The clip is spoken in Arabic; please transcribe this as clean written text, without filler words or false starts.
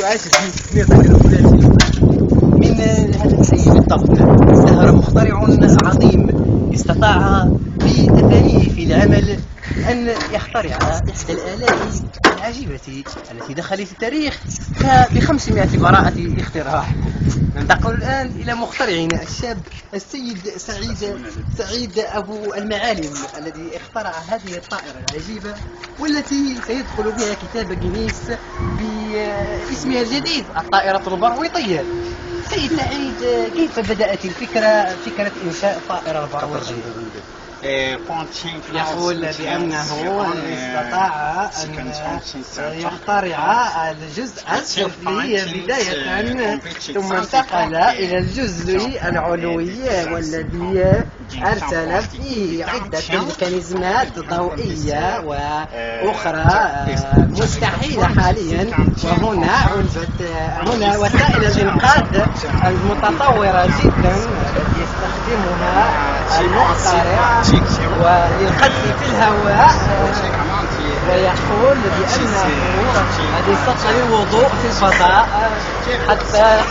وعاش في نظام الأولاد من هذا السيد بالضبط. سهر مخترع عظيم استطاع بأثره في العمل أن يخترع إحدى الآلات العجيبة التي دخلت التاريخ ب500 براءة اختراع. ننتقل الآن إلى مخترعنا الشاب السيد سعيد أبو المعالم الذي اخترع هذه الطائرة العجيبة والتي سيدخل بها كتاب جينيس باسمها الجديد الطائرة البرويطية. سيد سعيد، كيف بدأت فكرة إنشاء الطائرة البرويطية؟ يقول بأنه استطاع أن يخترع الجزء السفلي بداية ثم انتقل إلى الجزء العلوي والذي أرسل فيه عدة ميكانيزمات ضوئية وأخرى مستحيلة حاليا. وهنا وسائل الإنقاذ المتطورة جدا التي يستخدمها المخترع وللقذف في الهواء، ويقول بأنه يستطيع الوضوء في الفضاء حتى